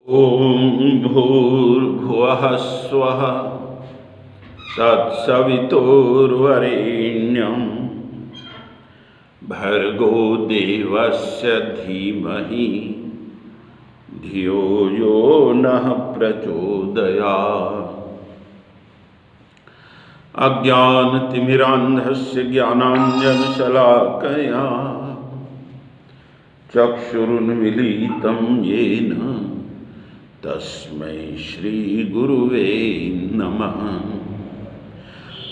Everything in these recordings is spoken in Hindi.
ॐ भूर्भुवः स्वः तत्सवितुर्वरेण्यं भर्गो देवस्य धीमहि धियो यो नः प्रचोदयात्। अज्ञानतिमिरान्धस्य ज्ञानाञ्जनशलाकया चक्षुरुन्मीलितं येन तस्मै श्रीगुरुवे नमः।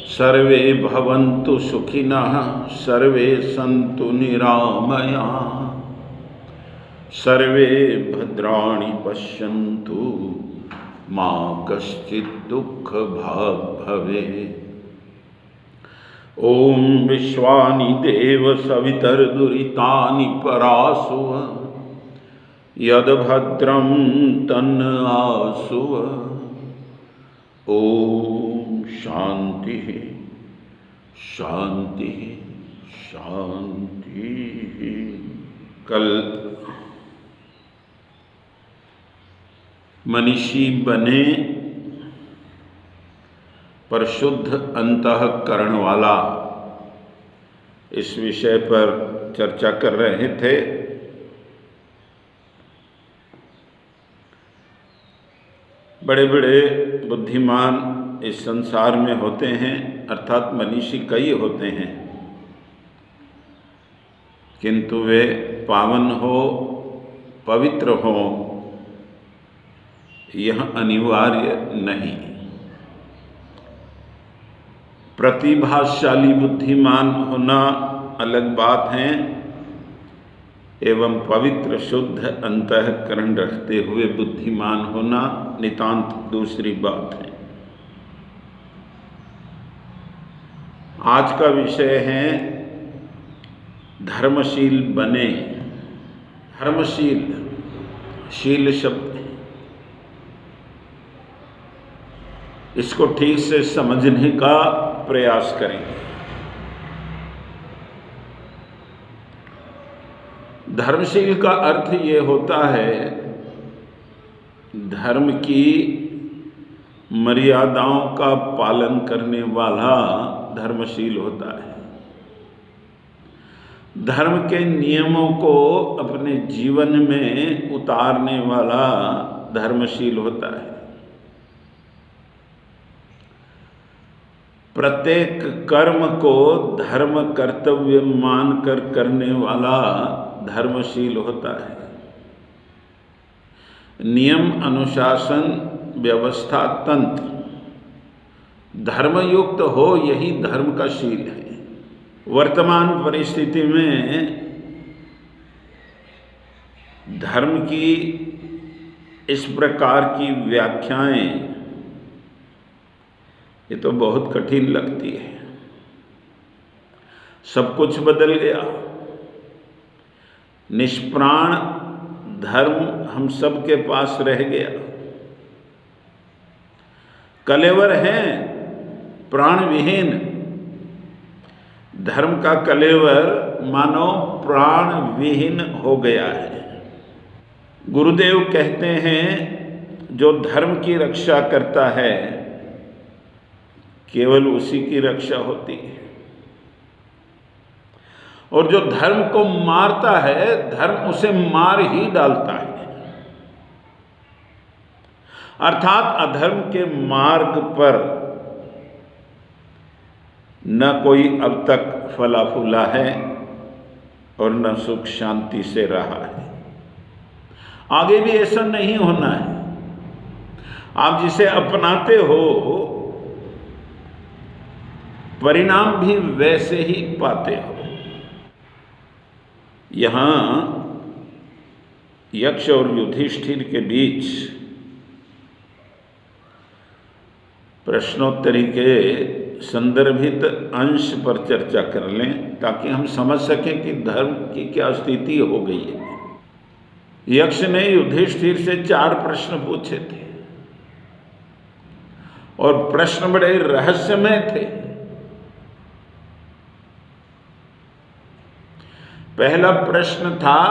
सर्वे भवन्तु सुखिनः, सर्वे सन्तु निरामयाः, सर्वे भद्राणि पश्यन्तु मा कश्चित् दुःखभाग् भवेत्। ॐ विश्वानि देव सवितर्दुरितानि परासुव यद्भद्रं तन्नासुव। ॐ शांति शांति शांति। कल मनीषी बने पर शुद्ध अंतःकरण वाला, इस विषय पर चर्चा कर रहे थे। बड़े बड़े बुद्धिमान इस संसार में होते हैं, अर्थात मनीषी कई होते हैं, किंतु वे पावन हो, पवित्र हो, यह अनिवार्य नहीं। प्रतिभाशाली बुद्धिमान होना अलग बात है, एवं पवित्र शुद्ध अंतःकरण रखते हुए बुद्धिमान होना नितांत दूसरी बात है। आज का विषय है धर्मशील बने। धर्मशील, शील शब्द, इसको ठीक से समझने का प्रयास करेंगे। धर्मशील का अर्थ ये होता है धर्म की मर्यादाओं का पालन करने वाला धर्मशील होता है। धर्म के नियमों को अपने जीवन में उतारने वाला धर्मशील होता है। प्रत्येक कर्म को धर्म कर्तव्य मानकर करने वाला धर्मशील होता है। नियम, अनुशासन, व्यवस्था, तंत्र धर्मयुक्त हो, यही धर्म का शील है। वर्तमान परिस्थिति में धर्म की इस प्रकार की व्याख्याएं ये तो बहुत कठिन लगती है। सब कुछ बदल गया। निष्प्राण धर्म हम सब के पास रह गया। कलेवर हैं प्राण विहीन। धर्म का कलेवर मानो प्राण विहीन हो गया है। गुरुदेव कहते हैं जो धर्म की रक्षा करता है केवल उसी की रक्षा होती है, और जो धर्म को मारता है धर्म उसे मार ही डालता है। अर्थात अधर्म के मार्ग पर न कोई अब तक फला फूला है और न सुख शांति से रहा है। आगे भी ऐसा नहीं होना है। आप जिसे अपनाते हो परिणाम भी वैसे ही पाते हो। यहां यक्ष और युधिष्ठिर के बीच प्रश्नोत्तरी के संदर्भित अंश पर चर्चा कर लें ताकि हम समझ सकें कि धर्म की क्या स्थिति हो गई है। यक्ष ने युधिष्ठिर से 4 प्रश्न पूछे थे और प्रश्न बड़े रहस्यमय थे। पहला प्रश्न था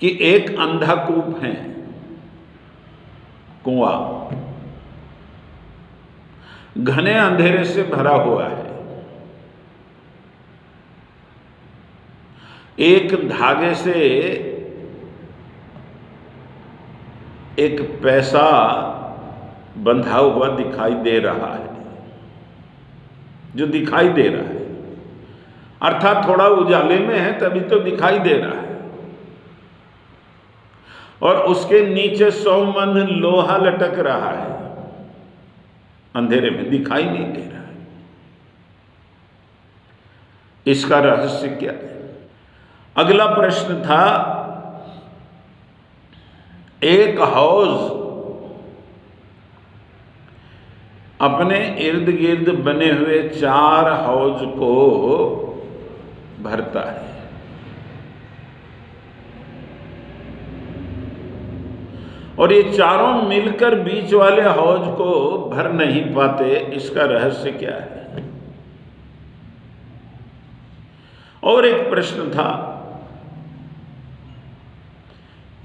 कि एक अंधा कूप है, कुआं घने अंधेरे से भरा हुआ है। एक धागे से एक पैसा बंधा हुआ दिखाई दे रहा है, जो दिखाई दे रहा है, अर्थात थोड़ा उजाले में है तभी तो दिखाई दे रहा है। और उसके नीचे 100 मन लोहा लटक रहा है, अंधेरे में दिखाई नहीं दे रहा है। इसका रहस्य क्या है? अगला प्रश्न था, एक हौज अपने इर्द गिर्द बने हुए 4 हौज को भरता है, और ये चारों मिलकर बीच वाले हौज को भर नहीं पाते। इसका रहस्य क्या है? और एक प्रश्न था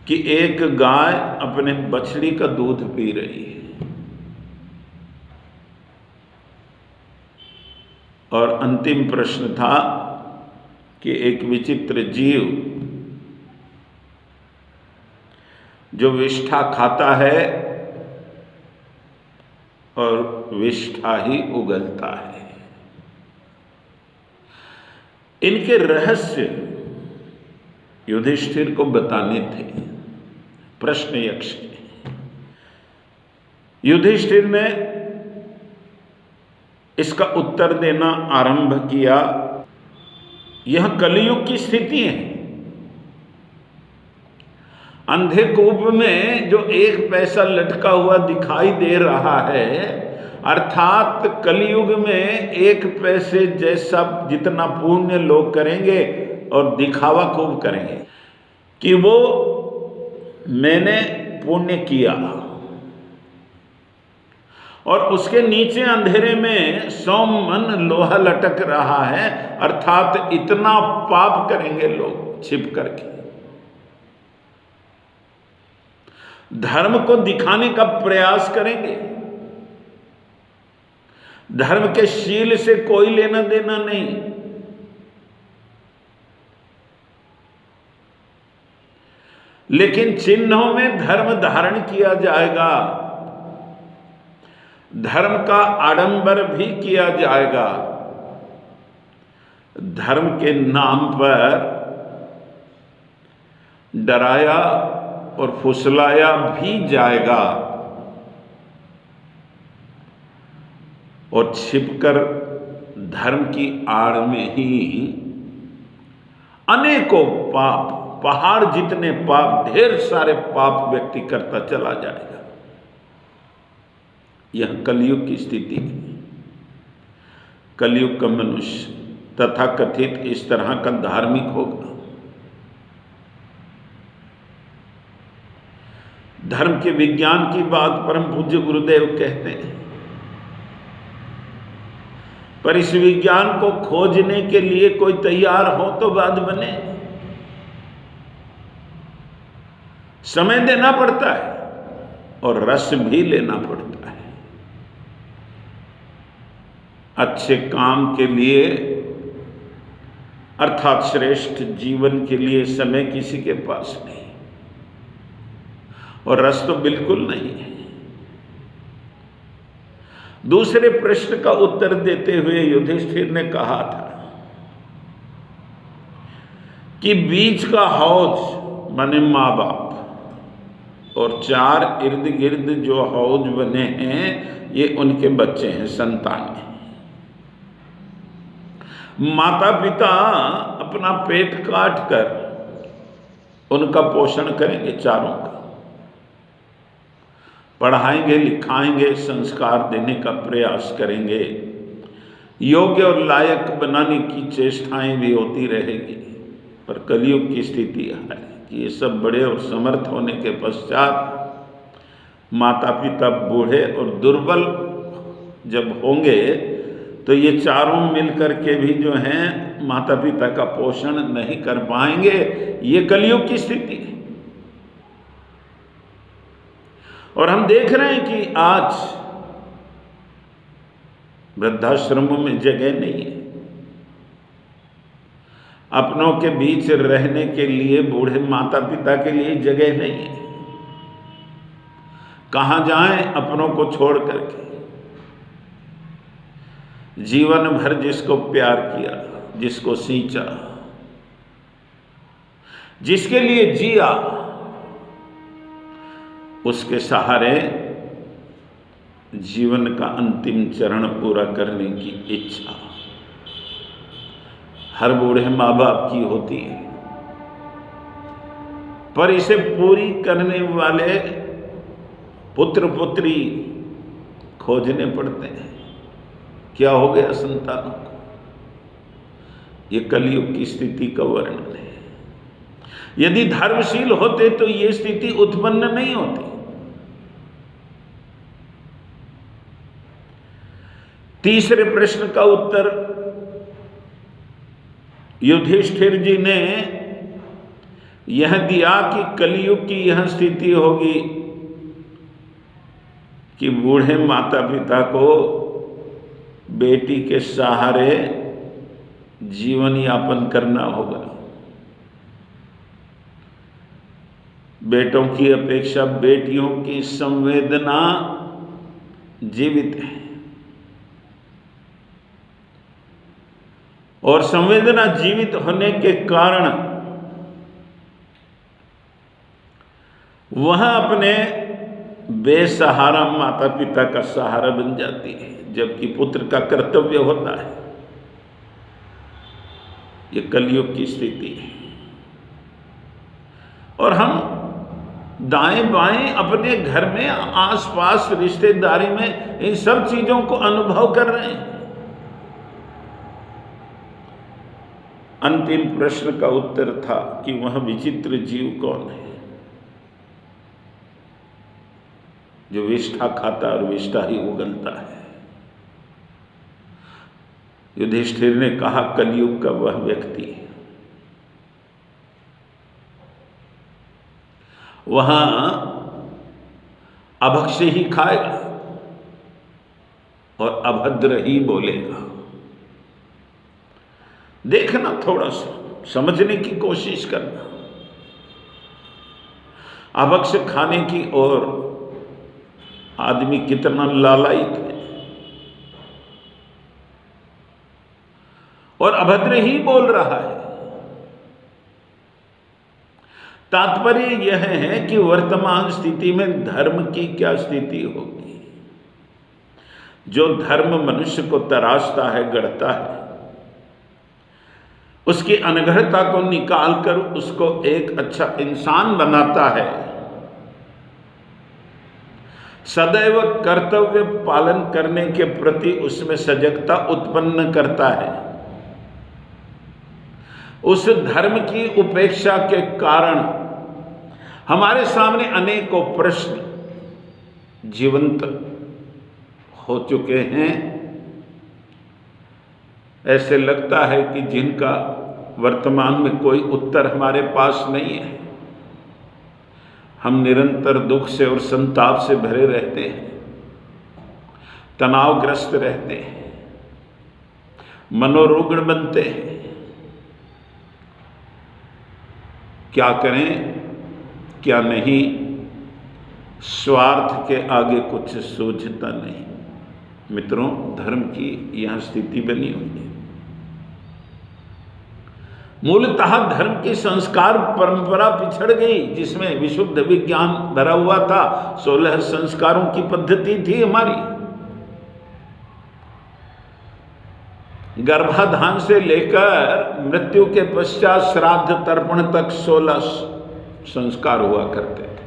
कि एक गाय अपने बछड़ी का दूध पी रही है, और अंतिम प्रश्न था कि एक विचित्र जीव जो विष्ठा खाता है और विष्ठा ही उगलता है। इनके रहस्य युधिष्ठिर को बताने थे, प्रश्न यक्ष के। युधिष्ठिर ने इसका उत्तर देना आरंभ किया। यह कलियुग की स्थिति है। अंधे कूप में जो एक पैसा लटका हुआ दिखाई दे रहा है, अर्थात कलियुग में एक पैसे जैसा जितना पुण्य लोग करेंगे और दिखावा खूब करेंगे कि वो मैंने पुण्य किया, और उसके नीचे अंधेरे में 100 मन लोहा लटक रहा है, अर्थात इतना पाप करेंगे लोग छिप करके। धर्म को दिखाने का प्रयास करेंगे, धर्म के शील से कोई लेना देना नहीं। लेकिन चिन्हों में धर्म धारण किया जाएगा, धर्म का आडंबर भी किया जाएगा, धर्म के नाम पर डराया और फुसलाया भी जाएगा, और छिपकर धर्म की आड़ में ही अनेकों पाप, पहाड़ जितने पाप, ढेर सारे पाप व्यक्ति करता चला जाएगा। यह कलयुग की स्थिति है। कलयुग का मनुष्य तथाकथित इस तरह का धार्मिक होगा। धर्म के विज्ञान की बात परम पूज्य गुरुदेव कहते हैं, पर इस विज्ञान को खोजने के लिए कोई तैयार हो तो बात बने। समय देना पड़ता है और रस भी लेना पड़ता है। अच्छे काम के लिए अर्थात श्रेष्ठ जीवन के लिए समय किसी के पास नहीं, और रस तो बिल्कुल नहीं है। दूसरे प्रश्न का उत्तर देते हुए युधिष्ठिर ने कहा था कि बीच का हौज माने माँ बाप, और 4 इर्द गिर्द जो हौज बने हैं ये उनके बच्चे हैं, संतान हैं। माता पिता अपना पेट काट कर उनका पोषण करेंगे, चारों का पढ़ाएंगे, लिखाएंगे, संस्कार देने का प्रयास करेंगे, योग्य और लायक बनाने की चेष्टाएं भी होती रहेगी। पर कलयुग की स्थिति है कि ये सब बड़े और समर्थ होने के पश्चात माता पिता बूढ़े और दुर्बल जब होंगे तो ये चारों मिलकर के भी जो हैं माता पिता का पोषण नहीं कर पाएंगे। ये कलयुग की स्थिति है। और हम देख रहे हैं कि आज वृद्धाश्रमों में जगह नहीं है, अपनों के बीच रहने के लिए बूढ़े माता पिता के लिए जगह नहीं है। कहाँ जाएं अपनों को छोड़ करके? जीवन भर जिसको प्यार किया, जिसको सींचा, जिसके लिए जिया, उसके सहारे जीवन का अंतिम चरण पूरा करने की इच्छा हर बूढ़े माँ बाप की होती है, पर इसे पूरी करने वाले पुत्र पुत्री खोजने पड़ते हैं। क्या हो गया संतानों को? ये कलयुग की स्थिति का वर्णन है। यदि धर्मशील होते तो ये स्थिति उत्पन्न नहीं होती। तीसरे प्रश्न का उत्तर युधिष्ठिर जी ने यह दिया कि कलयुग की यह स्थिति होगी कि बूढ़े माता पिता को बेटी के सहारे जीवन यापन करना होगा। बेटों की अपेक्षा बेटियों की संवेदना जीवित है, और संवेदना जीवित होने के कारण वह अपने बेसहारा माता पिता का सहारा बन जाती है, जबकि पुत्र का कर्तव्य होता है। ये कलयुग की स्थिति है, और हम दाएं बाएं अपने घर में, आसपास, रिश्तेदारी में इन सब चीजों को अनुभव कर रहे हैं। अंतिम प्रश्न का उत्तर था कि वह विचित्र जीव कौन है जो विष्ठा खाता और विष्ठा ही उगलता है। युधिष्ठिर ने कहा, कलयुग का वह व्यक्ति है, वहां अभक्ष्य ही खाएगा और अभद्र ही बोलेगा। देखना, थोड़ा सा समझने की कोशिश करना। अभक्ष्य खाने की ओर आदमी कितना लालायित है, और अभद्र ही बोल रहा है। तात्पर्य यह है कि वर्तमान स्थिति में धर्म की क्या स्थिति होगी। जो धर्म मनुष्य को तराशता है, गढ़ता है, उसकी अनगढ़ता को निकालकर उसको एक अच्छा इंसान बनाता है, सदैव कर्तव्य पालन करने के प्रति उसमें सजगता उत्पन्न करता है। उस धर्म की उपेक्षा के कारण हमारे सामने अनेकों प्रश्न जीवंत हो चुके हैं। ऐसे लगता है कि जिनका वर्तमान में कोई उत्तर हमारे पास नहीं है। हम निरंतर दुख से और संताप से भरे रहते हैं, तनावग्रस्त रहते हैं, मनोरुग्ण बनते हैं। क्या करें क्या नहीं, स्वार्थ के आगे कुछ सूझता नहीं। मित्रों, धर्म की यह स्थिति बनी हुई है। मूलतः धर्म की संस्कार परंपरा पिछड़ गई, जिसमें विशुद्ध विज्ञान भरा हुआ था। 16 संस्कारों की पद्धति थी हमारी। गर्भाधान से लेकर मृत्यु के पश्चात श्राद्ध तर्पण तक 16 संस्कार हुआ करते थे।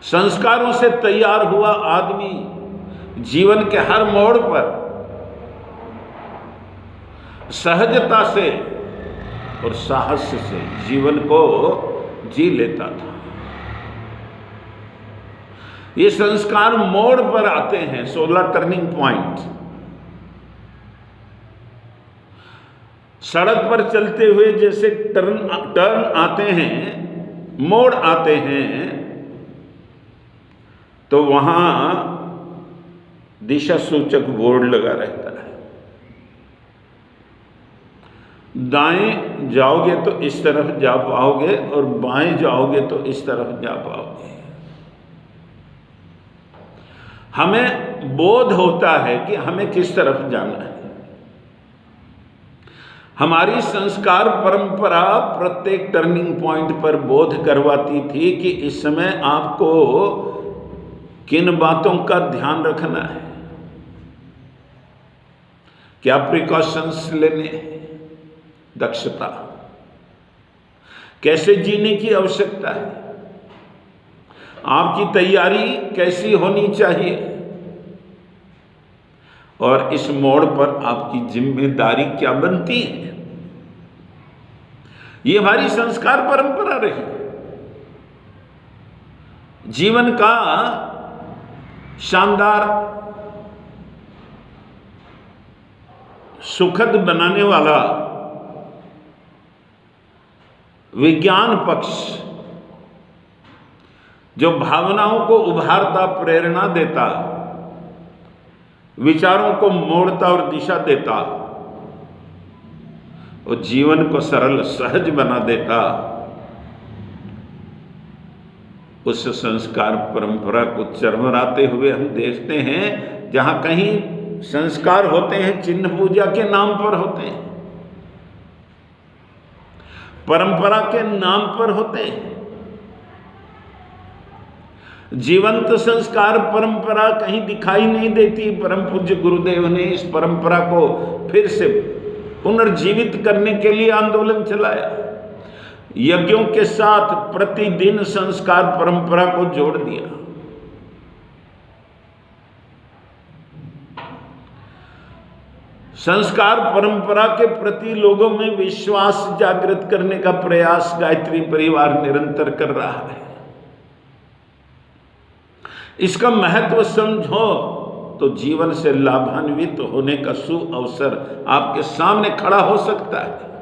संस्कारों से तैयार हुआ आदमी जीवन के हर मोड़ पर सहजता से और साहस से जीवन को जी लेता था। ये संस्कार मोड़ पर आते हैं, 16 टर्निंग पॉइंट। सड़क पर चलते हुए जैसे टर्न आते हैं, मोड़ आते हैं, तो वहां दिशा सूचक बोर्ड लगा रहता है। दाएं जाओगे तो इस तरफ जा पाओगे और बाएं जाओगे तो इस तरफ जा पाओगे। हमें बोध होता है कि हमें किस तरफ जाना है। हमारी संस्कार परंपरा प्रत्येक टर्निंग पॉइंट पर बोध करवाती थी कि इस समय आपको किन बातों का ध्यान रखना है, क्या प्रिकॉशंस लेने हैं, दक्षता, कैसे जीने की आवश्यकता है, आपकी तैयारी कैसी होनी चाहिए और इस मोड़ पर आपकी जिम्मेदारी क्या बनती है। ये हमारी संस्कार परंपरा रही। जीवन का शानदार सुखद बनाने वाला विज्ञान पक्ष, जो भावनाओं को उभारता, प्रेरणा देता, विचारों को मोड़ता और दिशा देता और जीवन को सरल सहज बना देता, उस संस्कार परंपरा को चरमराते हुए हम देखते हैं। जहां कहीं संस्कार होते हैं चिन्ह पूजा के नाम पर होते हैं, परंपरा के नाम पर होते हैं। जीवंत संस्कार परंपरा कहीं दिखाई नहीं देती। परम पूज्य गुरुदेव ने इस परंपरा को फिर से पुनर्जीवित करने के लिए आंदोलन चलाया। यज्ञों के साथ प्रतिदिन संस्कार परंपरा को जोड़ दिया। संस्कार परंपरा के प्रति लोगों में विश्वास जागृत करने का प्रयास गायत्री परिवार निरंतर कर रहा है। इसका महत्व समझो तो जीवन से लाभान्वित होने का सुअवसर आपके सामने खड़ा हो सकता है।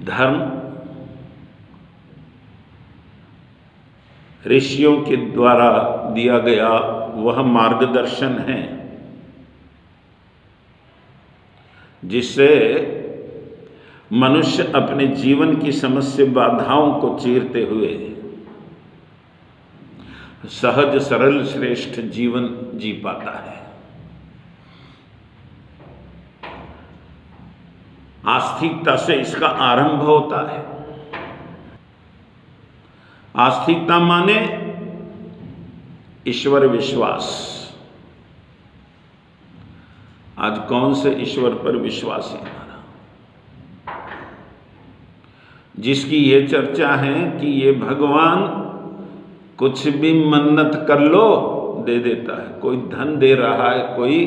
धर्म ऋषियों के द्वारा दिया गया वह मार्गदर्शन है जिससे मनुष्य अपने जीवन की समस्या बाधाओं को चीरते हुए सहज सरल श्रेष्ठ जीवन जी पाता है। आस्तिकता से इसका आरंभ होता है। आस्तिकता माने ईश्वर विश्वास। आज कौन से ईश्वर पर विश्वास है हमारा, जिसकी ये चर्चा है कि ये भगवान कुछ भी मन्नत कर लो दे देता है, कोई धन दे रहा है, कोई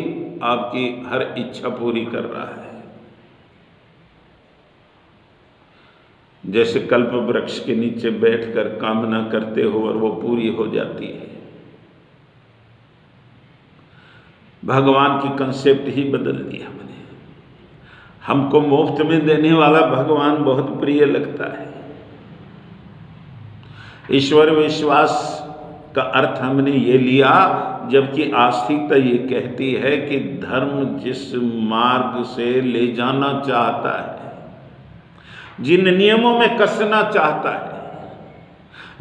आपकी हर इच्छा पूरी कर रहा है। जैसे कल्प वृक्ष के नीचे बैठकर कामना करते हो और वो पूरी हो जाती है। भगवान की कंसेप्ट ही बदल दी हमने। हमको मुफ्त में देने वाला भगवान बहुत प्रिय लगता है। ईश्वर विश्वास का अर्थ हमने ये लिया, जबकि आस्तिकता ये कहती है कि धर्म जिस मार्ग से ले जाना चाहता है, जिन नियमों में कसना चाहता है,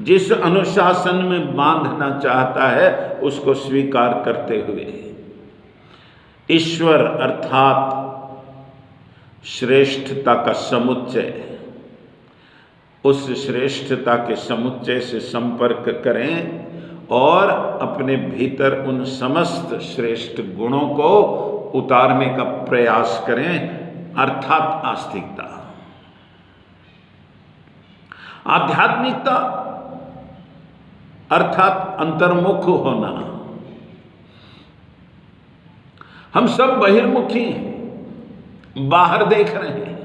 जिस अनुशासन में बांधना चाहता है, उसको स्वीकार करते हुए ईश्वर अर्थात श्रेष्ठता का समुच्चय, उस श्रेष्ठता के समुच्चय से संपर्क करें और अपने भीतर उन समस्त श्रेष्ठ गुणों को उतारने का प्रयास करें, अर्थात आस्तिकता। आध्यात्मिकता अर्थात अंतर्मुख होना। हम सब बहिर्मुखी हैं, बाहर देख रहे हैं।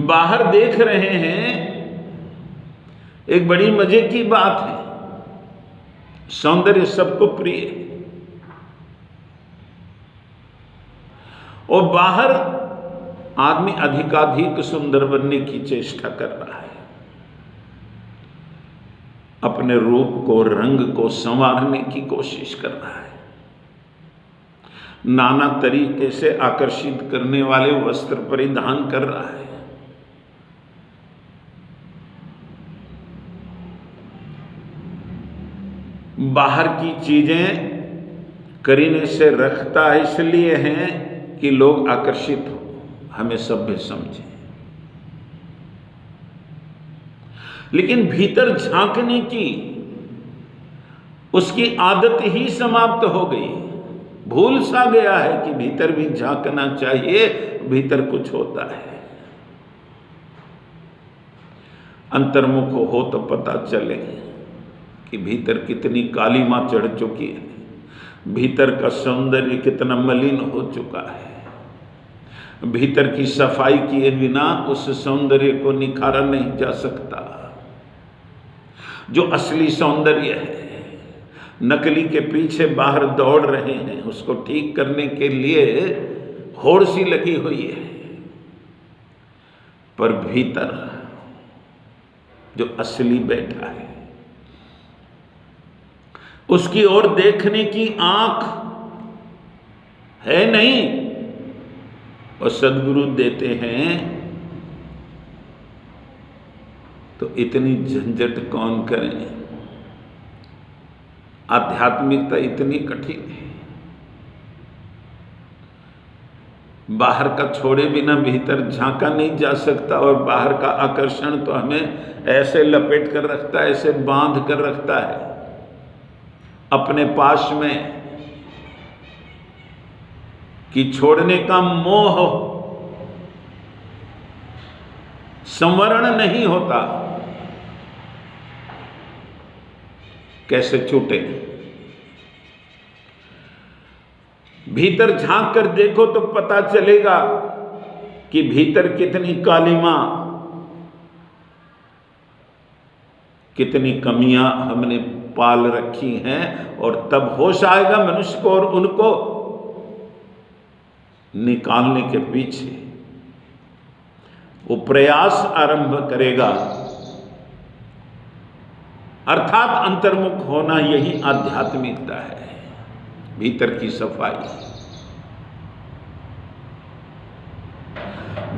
बाहर देख रहे हैं, एक बड़ी मजे की बात है। सौंदर्य सबको प्रिय है और बाहर आदमी अधिकाधिक सुंदर बनने की चेष्टा कर रहा है, अपने रूप को, रंग को संवारने की कोशिश कर रहा है, नाना तरीके से आकर्षित करने वाले वस्त्र परिधान कर रहा है। बाहर की चीजें करीने से रखता इसलिए हैं कि लोग आकर्षित हो, हमें सभ्य समझे, लेकिन भीतर झांकने की उसकी आदत ही समाप्त हो गई। भूल सा गया है कि भीतर भी झांकना चाहिए, भीतर कुछ होता है। अंतर्मुख हो तो पता चले कि भीतर कितनी कालीमा चढ़ चुकी है, भीतर का सौंदर्य कितना मलिन हो चुका है। भीतर की सफाई किए बिना उस सौंदर्य को निखारा नहीं जा सकता। जो असली सौंदर्य है, नकली के पीछे बाहर दौड़ रहे हैं, उसको ठीक करने के लिए होड़ सी लगी हुई है, पर भीतर जो असली बैठा है उसकी ओर देखने की आंख है नहीं। और सद्गुरु देते हैं तो इतनी झंझट कौन करे। आध्यात्मिकता इतनी कठिन है, बाहर का छोड़े बिना भीतर झांका नहीं जा सकता। और बाहर का आकर्षण तो हमें ऐसे लपेट कर रखता है, ऐसे बांध कर रखता है अपने पास में कि छोड़ने का मोह संवरण नहीं होता। कैसे छूटे? भीतर झांक कर देखो तो पता चलेगा कि भीतर कितनी कालिमा, कितनी कमियां हमने पाल रखी हैं। और तब होश आएगा मनुष्य को और उनको निकालने के पीछे वो प्रयास आरंभ करेगा। अर्थात अंतर्मुख होना यही आध्यात्मिकता है, भीतर की सफाई।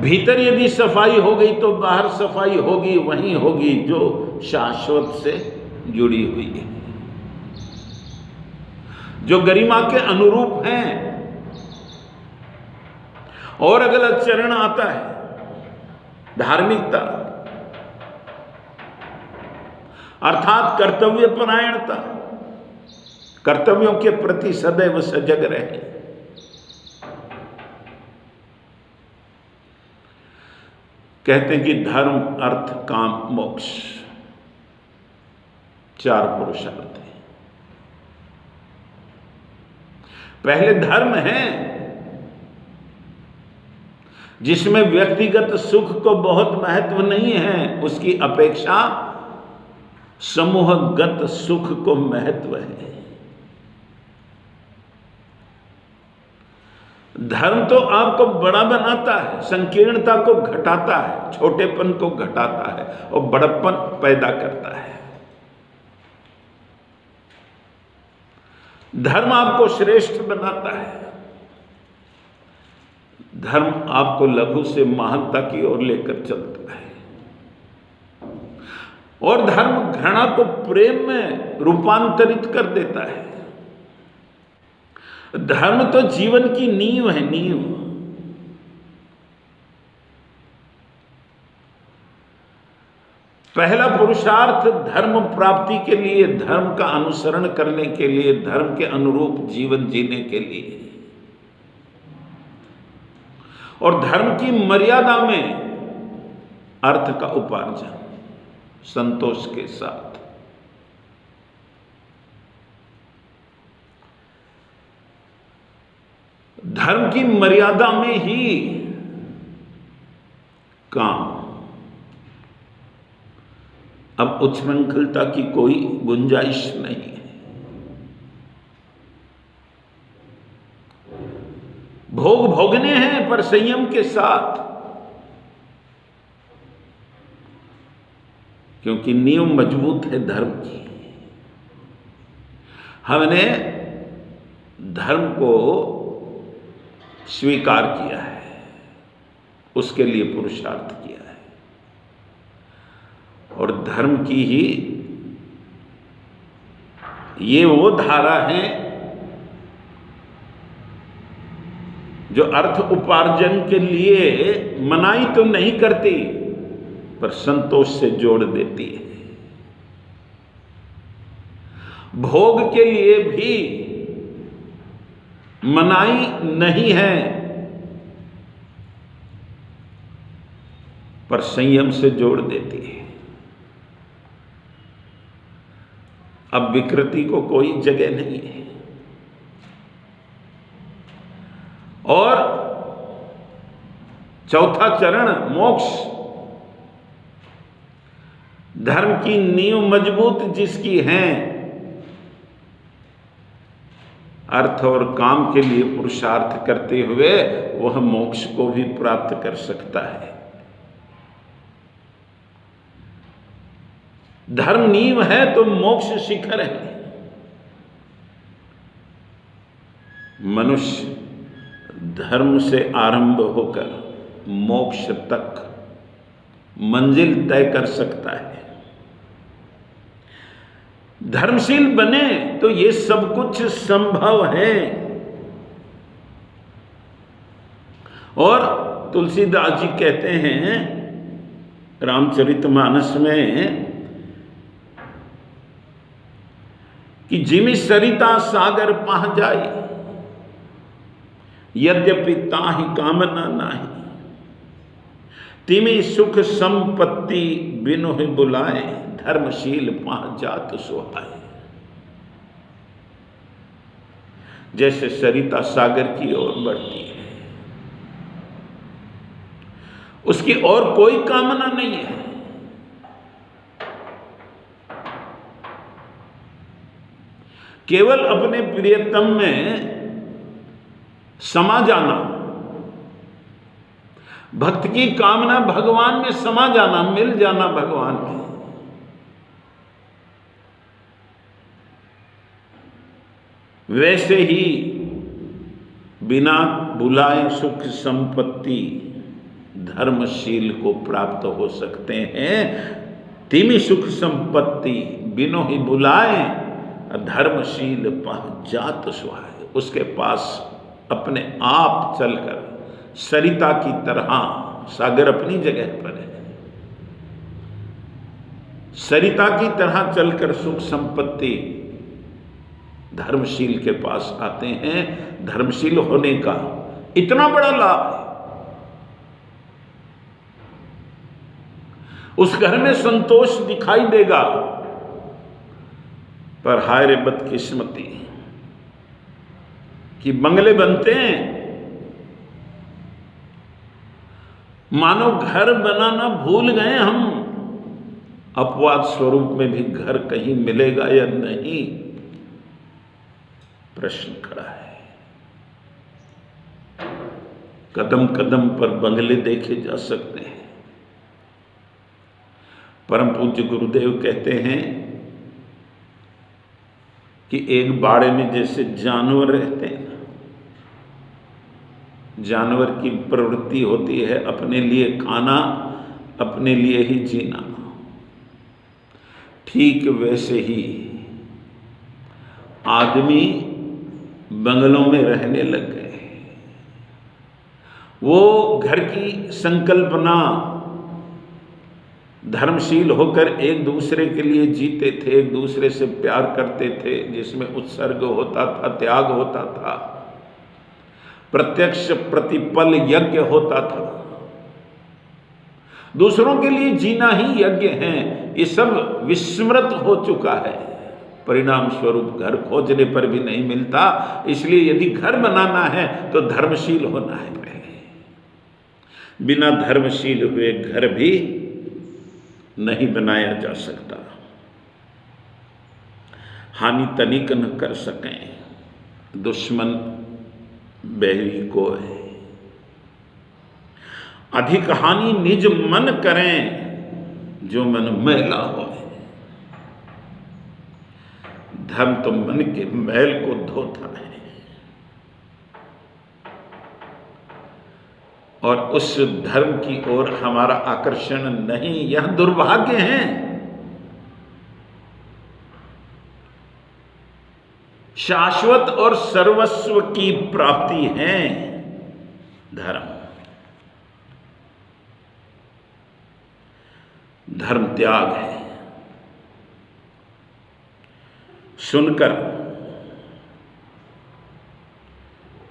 भीतर यदि सफाई हो गई तो बाहर सफाई होगी, वहीं होगी जो शाश्वत से जुड़ी हुई है, जो गरिमा के अनुरूप हैं। और अगला चरण आता है धार्मिकता, अर्थात कर्तव्य परायणता, कर्तव्यों के प्रति सदैव सजग रहे। कहते हैं कि धर्म, अर्थ, काम, मोक्ष, 4 पुरुषार्थ हैं। पहले धर्म है जिसमें व्यक्तिगत सुख को बहुत महत्व नहीं है, उसकी अपेक्षा समूहगत सुख को महत्व है। धर्म तो आपको बड़ा बनाता है, संकीर्णता को घटाता है, छोटेपन को घटाता है और बड़प्पन पैदा करता है। धर्म आपको श्रेष्ठ बनाता है, धर्म आपको लघु से महानता की ओर लेकर चलता है। और धर्म घृणा को प्रेम में रूपांतरित कर देता है। धर्म तो जीवन की नींव है, नींव। पहला पुरुषार्थ धर्म प्राप्ति के लिए, धर्म का अनुसरण करने के लिए, धर्म के अनुरूप जीवन जीने के लिए, और धर्म की मर्यादा में अर्थ का उपार्जन संतोष के साथ। धर्म की मर्यादा में ही काम। अब उच्छृंखलता की कोई गुंजाइश नहीं है। भोग भोगने हैं पर संयम के साथ, क्योंकि नींव मजबूत है धर्म की। हमने धर्म को स्वीकार किया है, उसके लिए पुरुषार्थ किया है, और धर्म की ही ये वो धारा है जो अर्थ उपार्जन के लिए मनाही तो नहीं करती पर संतोष से जोड़ देती है। भोग के लिए भी मनाही नहीं है पर संयम से जोड़ देती है। अब विकृति को कोई जगह नहीं है। और चौथा चरण मोक्ष, धर्म की नींव मजबूत जिसकी है, अर्थ और काम के लिए पुरुषार्थ करते हुए वह मोक्ष को भी प्राप्त कर सकता है। धर्म नींव है तो मोक्ष शिखर है। मनुष्य धर्म से आरंभ होकर मोक्ष तक मंजिल तय कर सकता है। धर्मशील बने तो ये सब कुछ संभव है। और तुलसीदास जी कहते हैं रामचरितमानस में कि जिमि सरिता सागर पाह जाए, यद्यपि ताहि कामना नाही, तिमि सुख संपत्ति बिनुहि बुलाए, धर्मशील पाह जात सुहाए। जैसे सरिता सागर की ओर बढ़ती है, उसकी और कोई कामना नहीं है, केवल अपने प्रियतम में समा जाना। भक्त की कामना भगवान में समा जाना, मिल जाना भगवान में। वैसे ही बिना बुलाए सुख संपत्ति धर्मशील को प्राप्त हो सकते हैं। तिमि सुख संपत्ति बिनो ही बुलाए, धर्मशील पह जात सुहाए। उसके पास अपने आप चलकर सरिता की तरह, सागर अपनी जगह पर है, सरिता की तरह चलकर सुख संपत्ति धर्मशील के पास आते हैं। धर्मशील होने का इतना बड़ा लाभ है। उस घर में संतोष दिखाई देगा, पर हाय रे बदकिस्मती कि बंगले बनते हैं, मानो घर बनाना भूल गए हम। अपवाद स्वरूप में भी घर कहीं मिलेगा या नहीं, प्रश्न खड़ा है। कदम कदम पर बंगले देखे जा सकते हैं। परम पूज्य गुरुदेव कहते हैं कि एक बाड़े में जैसे जानवर रहते हैं, जानवर की प्रवृत्ति होती है अपने लिए खाना, अपने लिए ही जीना। ठीक वैसे ही आदमी बंगलों में रहने लग गए। वो घर की संकल्पना धर्मशील होकर एक दूसरे के लिए जीते थे, एक दूसरे से प्यार करते थे, जिसमें उत्सर्ग होता था, त्याग होता था, प्रत्यक्ष प्रतिपल यज्ञ होता था। दूसरों के लिए जीना ही यज्ञ है। ये सब विस्मृत हो चुका है। परिणाम स्वरूप घर खोजने पर भी नहीं मिलता। इसलिए यदि घर बनाना है तो धर्मशील होना है पहले। बिना धर्मशील हुए घर भी नहीं बनाया जा सकता। हानि तनिक न कर सकें दुश्मन बैरी को है। अधिक हानि निज मन करें, जो मन मैला हो। धर्म तो मन के मैल को धोता है, और उस धर्म की ओर हमारा आकर्षण नहीं। यह दुर्भाग्य है। शाश्वत और सर्वस्व की प्राप्ति है धर्म। धर्म त्याग है। सुनकर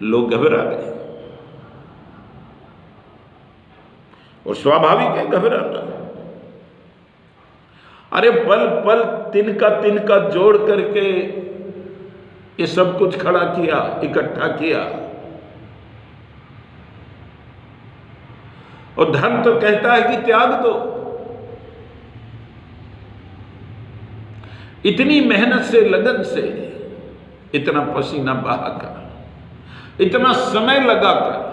लोग घबरा गए, और स्वाभाविक है घबराना। अरे पल पल तिनका जोड़ करके ये सब कुछ खड़ा किया, इकट्ठा किया, और धर्म तो कहता है कि त्याग दो। इतनी मेहनत से, लगन से, इतना पसीना बहाकर, इतना समय लगाकर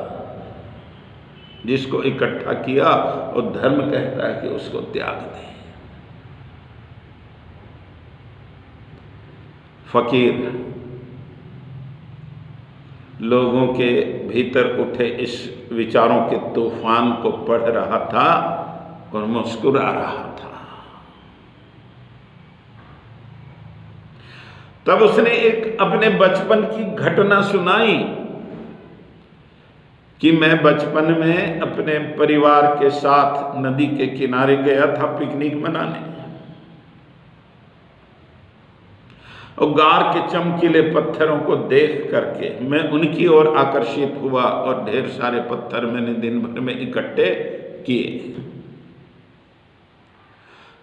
जिसको इकट्ठा किया, और धर्म कहता है कि उसको त्याग दे। फकीर लोगों के भीतर उठे इस विचारों के तूफान को पढ़ रहा था और मुस्कुरा रहा था। तब उसने एक अपने बचपन की घटना सुनाई कि मैं बचपन में अपने परिवार के साथ नदी के किनारे गया था पिकनिक मनाने, और गार के चमकीले पत्थरों को देख करके मैं उनकी ओर आकर्षित हुआ, और ढेर सारे पत्थर मैंने दिन भर में इकट्ठे किए।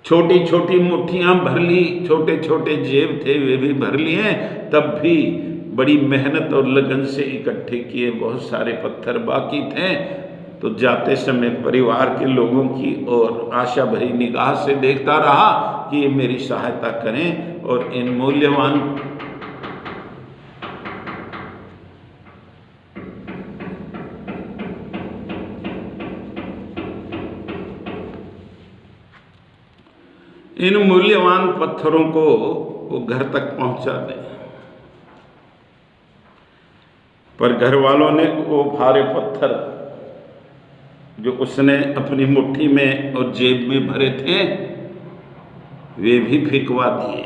छोटी छोटी मुट्ठियां भर ली, छोटे छोटे जेब थे वे भी भर लिए। तब भी बड़ी मेहनत और लगन से इकट्ठे किए बहुत सारे पत्थर बाकी थे। तो जाते समय परिवार के लोगों की ओर आशा भरी निगाह से देखता रहा कि ये मेरी सहायता करें, और इन मूल्यवान पत्थरों को वो घर तक पहुंचा दें। पर घर वालों ने वो भारे पत्थर जो उसने अपनी मुट्ठी में और जेब में भरे थे, वे भी फेंकवा दिए।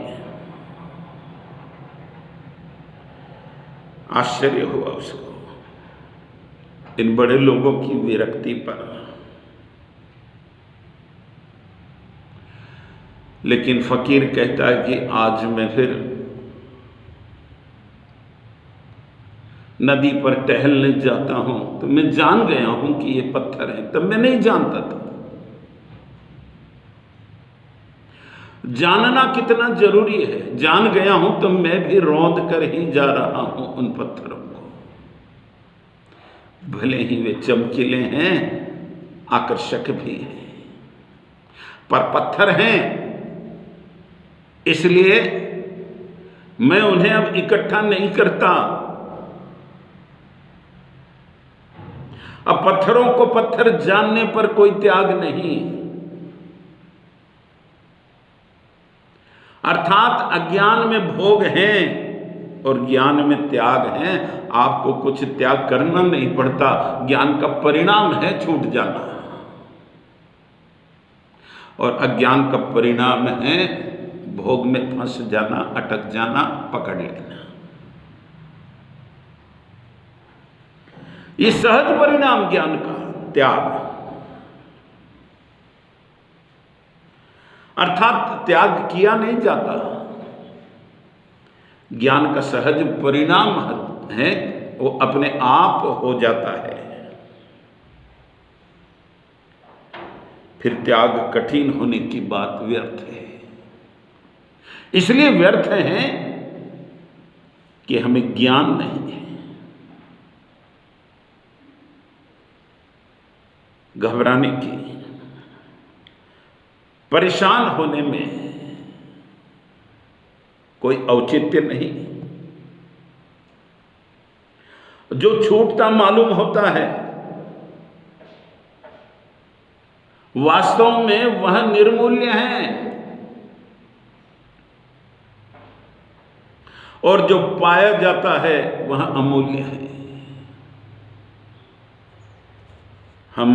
आश्चर्य हुआ उसको इन बड़े लोगों की विरक्ति पर। लेकिन फकीर कहता है कि आज मैं फिर नदी पर टहलने जाता हूं तो मैं जान गया हूं कि ये पत्थर है। तब मैं नहीं जानता था। जानना कितना जरूरी है। जान गया हूं तो मैं भी रौंद कर ही जा रहा हूं उन पत्थरों को। भले ही वे चमकीले हैं, आकर्षक भी हैं, पर पत्थर हैं, इसलिए मैं उन्हें अब इकट्ठा नहीं करता। अब पत्थरों को पत्थर जानने पर कोई त्याग नहीं। अर्थात अज्ञान में भोग हैं और ज्ञान में त्याग है। आपको कुछ त्याग करना नहीं पड़ता। ज्ञान का परिणाम है छूट जाना, और अज्ञान का परिणाम है भोग में फंस जाना, अटक जाना, पकड़ लेना। ये सहज परिणाम ज्ञान का त्याग, अर्थात त्याग किया नहीं जाता। ज्ञान का सहज परिणाम है, वो अपने आप हो जाता है। फिर त्याग कठिन होने की बात व्यर्थ है। इसलिए व्यर्थ है कि हमें ज्ञान नहीं है। घबराने की, परेशान होने में कोई औचित्य नहीं। जो छूटता मालूम होता है वास्तव में वह निर्मूल्य है, और जो पाया जाता है वह अमूल्य है। हम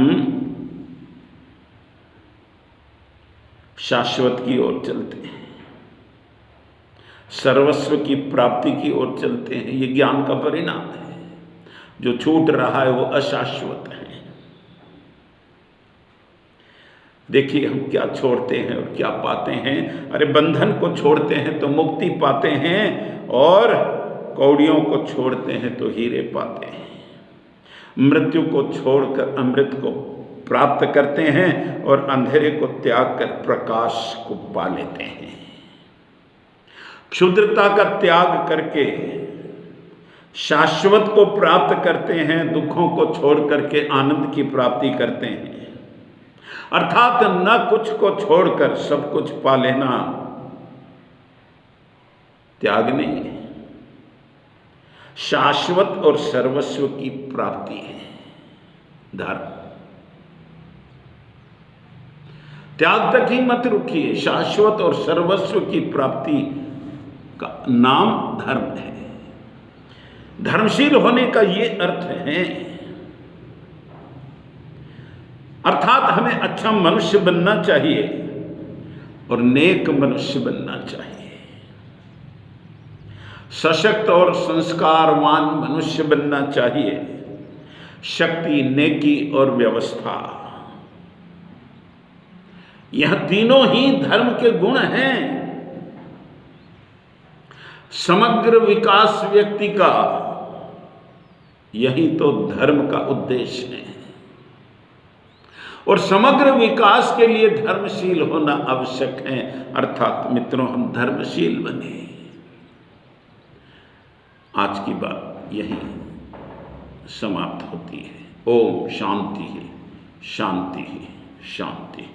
शाश्वत की ओर चलते हैं, सर्वस्व की प्राप्ति की ओर चलते हैं। ये ज्ञान का परिणाम है। जो छूट रहा है वो अशाश्वत है। देखिए हम क्या छोड़ते हैं और क्या पाते हैं। अरे बंधन को छोड़ते हैं तो मुक्ति पाते हैं, और कौड़ियों को छोड़ते हैं तो हीरे पाते हैं। मृत्यु को छोड़कर अमृत को प्राप्त करते हैं, और अंधेरे को त्याग कर प्रकाश को पा लेते हैं। क्षुद्रता का त्याग करके शाश्वत को प्राप्त करते हैं, दुखों को छोड़ करके आनंद की प्राप्ति करते हैं। अर्थात न कुछ को छोड़कर सब कुछ पा लेना त्याग नहीं है, शाश्वत और सर्वस्व की प्राप्ति है धर्म। त्याग तक ही मत रुकिए, शाश्वत और सर्वस्व की प्राप्ति का नाम धर्म है। धर्मशील होने का ये अर्थ है, अर्थात हमें अच्छा मनुष्य बनना चाहिए और नेक मनुष्य बनना चाहिए। सशक्त और संस्कारवान मनुष्य बनना चाहिए। शक्ति, नेकी और व्यवस्था, यह तीनों ही धर्म के गुण हैं। समग्र विकास व्यक्ति का यही तो धर्म का उद्देश्य है, और समग्र विकास के लिए धर्मशील होना आवश्यक है। अर्थात मित्रों, हम धर्मशील बने। आज की बात यही समाप्त होती है। ओम शांति, शांति, शांति।